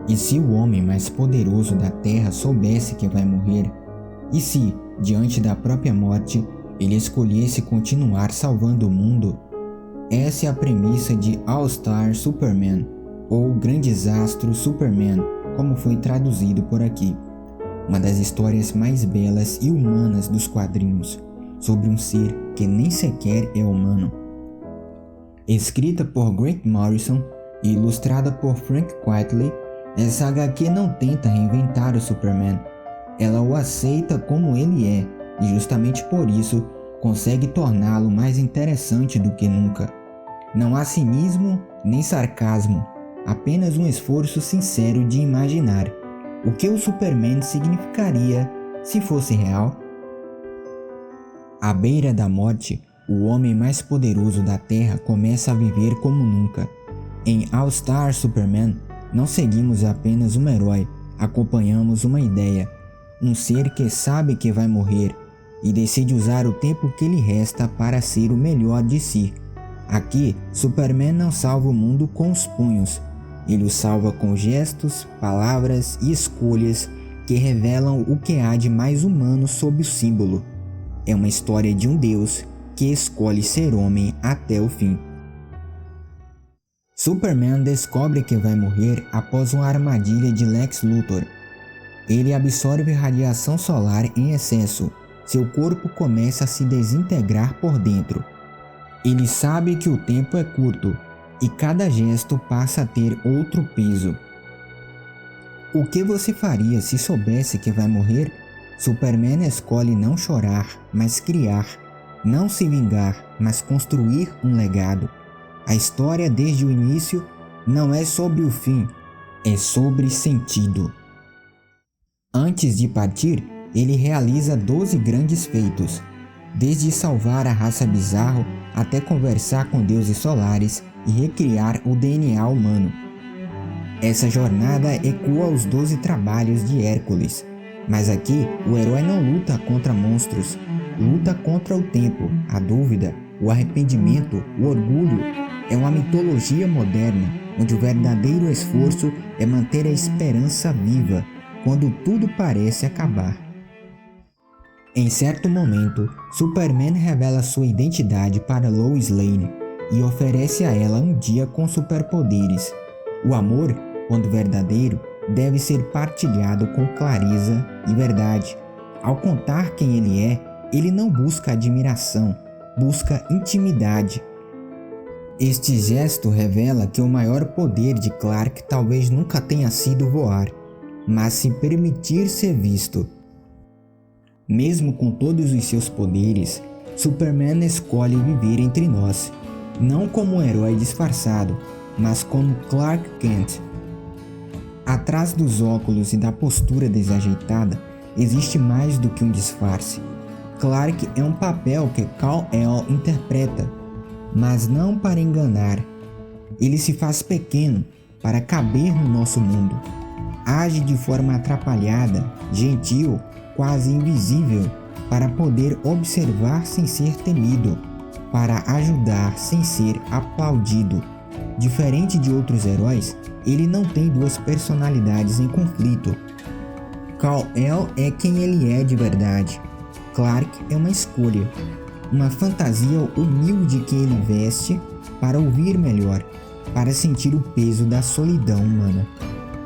E se o homem mais poderoso da Terra soubesse que vai morrer? E se, diante da própria morte, ele escolhesse continuar salvando o mundo? Essa é a premissa de All-Star Superman, ou Grandes Astros Superman, como foi traduzido por aqui. Uma das histórias mais belas e humanas dos quadrinhos, sobre um ser que nem sequer é humano. Escrita por Grant Morrison e ilustrada por Frank Quitely, essa HQ não tenta reinventar o Superman. Ela o aceita como ele é e justamente por isso consegue torná-lo mais interessante do que nunca. Não há cinismo nem sarcasmo, apenas um esforço sincero de imaginar o que o Superman significaria se fosse real. À beira da morte, o homem mais poderoso da Terra começa a viver como nunca. Em All-Star Superman, não seguimos apenas um herói, acompanhamos uma ideia, um ser que sabe que vai morrer e decide usar o tempo que lhe resta para ser o melhor de si. Aqui, Superman não salva o mundo com os punhos, ele o salva com gestos, palavras e escolhas que revelam o que há de mais humano sob o símbolo. É uma história de um Deus que escolhe ser homem até o fim. Superman descobre que vai morrer após uma armadilha de Lex Luthor. Ele absorve radiação solar em excesso. Seu corpo começa a se desintegrar por dentro. Ele sabe que o tempo é curto e cada gesto passa a ter outro peso. O que você faria se soubesse que vai morrer? Superman escolhe não chorar, mas criar, não se vingar, mas construir um legado. A história desde o início não é sobre o fim, é sobre sentido. Antes de partir, ele realiza 12 grandes feitos, desde salvar a raça Bizarro até conversar com deuses solares e recriar o DNA humano. Essa jornada ecoa os 12 trabalhos de Hércules, mas aqui o herói não luta contra monstros, luta contra o tempo, a dúvida, o arrependimento, o orgulho. É uma mitologia moderna, onde o verdadeiro esforço é manter a esperança viva quando tudo parece acabar. Em certo momento, Superman revela sua identidade para Lois Lane e oferece a ela um dia com superpoderes. O amor, quando verdadeiro, deve ser partilhado com clareza e verdade. Ao contar quem ele é, ele não busca admiração, busca intimidade. Este gesto revela que o maior poder de Clark talvez nunca tenha sido voar, mas se permitir ser visto. Mesmo com todos os seus poderes, Superman escolhe viver entre nós, não como um herói disfarçado, mas como Clark Kent. Atrás dos óculos e da postura desajeitada, existe mais do que um disfarce. Clark é um papel que Kal-El interpreta, mas não para enganar. Ele se faz pequeno para caber no nosso mundo. Age de forma atrapalhada, gentil, quase invisível, para poder observar sem ser temido, para ajudar sem ser aplaudido. Diferente de outros heróis, ele não tem duas personalidades em conflito. Kal-El é quem ele é de verdade. Clark é uma escolha, uma fantasia humilde que ele veste para ouvir melhor, para sentir o peso da solidão humana.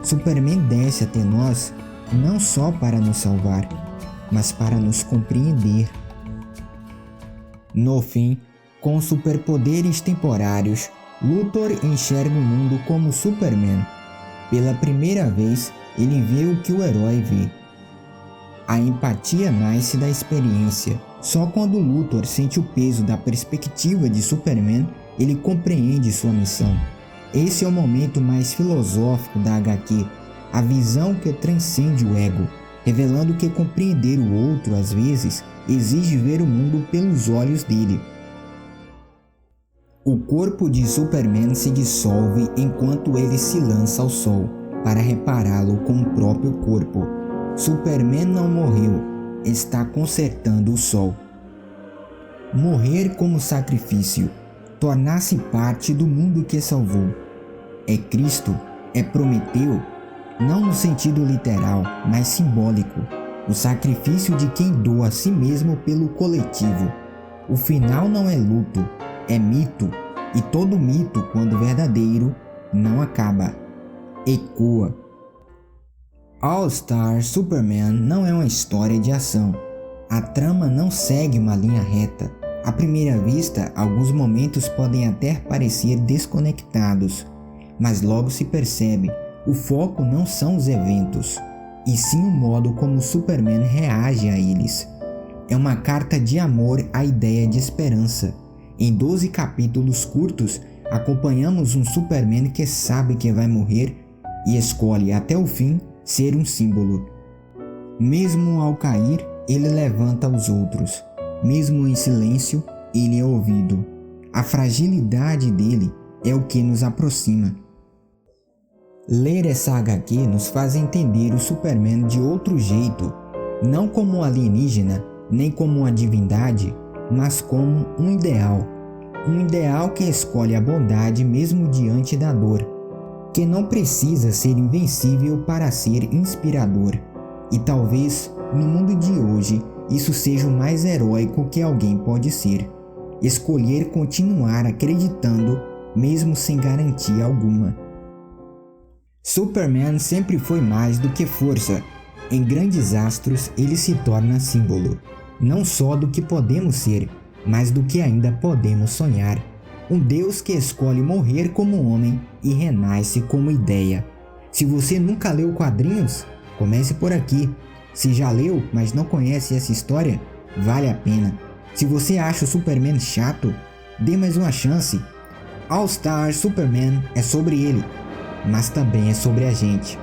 Superman desce até nós não só para nos salvar, mas para nos compreender. No fim, com superpoderes temporários, Luthor enxerga o mundo como Superman. Pela primeira vez, ele vê o que o herói vê. A empatia nasce da experiência. Só quando Luthor sente o peso da perspectiva de Superman, ele compreende sua missão. Esse é o momento mais filosófico da HQ, a visão que transcende o ego, revelando que compreender o outro, às vezes, exige ver o mundo pelos olhos dele. O corpo de Superman se dissolve enquanto ele se lança ao sol, para repará-lo com o próprio corpo. Superman não morreu, está consertando o sol. Morrer como sacrifício, tornar-se parte do mundo que salvou. É Cristo, é Prometeu, não no sentido literal, mas simbólico, o sacrifício de quem doa a si mesmo pelo coletivo. O final não é luto, é mito, e todo mito, quando verdadeiro, não acaba. Ecoa. All-Star Superman não é uma história de ação. A trama não segue uma linha reta. À primeira vista, alguns momentos podem até parecer desconectados, mas logo se percebe, o foco não são os eventos, e sim o modo como Superman reage a eles. É uma carta de amor à ideia de esperança. Em 12 capítulos curtos, acompanhamos um Superman que sabe que vai morrer e escolhe até o fim ser um símbolo. Mesmo ao cair, ele levanta os outros. Mesmo em silêncio, ele é ouvido. A fragilidade dele é o que nos aproxima. Ler essa HQ nos faz entender o Superman de outro jeito, não como um alienígena, nem como uma divindade, mas como um ideal. Um ideal que escolhe a bondade mesmo diante da dor, que não precisa ser invencível para ser inspirador. E talvez, no mundo de hoje, isso seja o mais heróico que alguém pode ser. Escolher continuar acreditando, mesmo sem garantia alguma. Superman sempre foi mais do que força. Em grandes astros, ele se torna símbolo, não só do que podemos ser, mas do que ainda podemos sonhar. Um Deus que escolhe morrer como homem e renasce como ideia. Se você nunca leu quadrinhos, comece por aqui. Se já leu, mas não conhece essa história, vale a pena. Se você acha o Superman chato, dê mais uma chance. All-Star Superman é sobre ele, mas também é sobre a gente.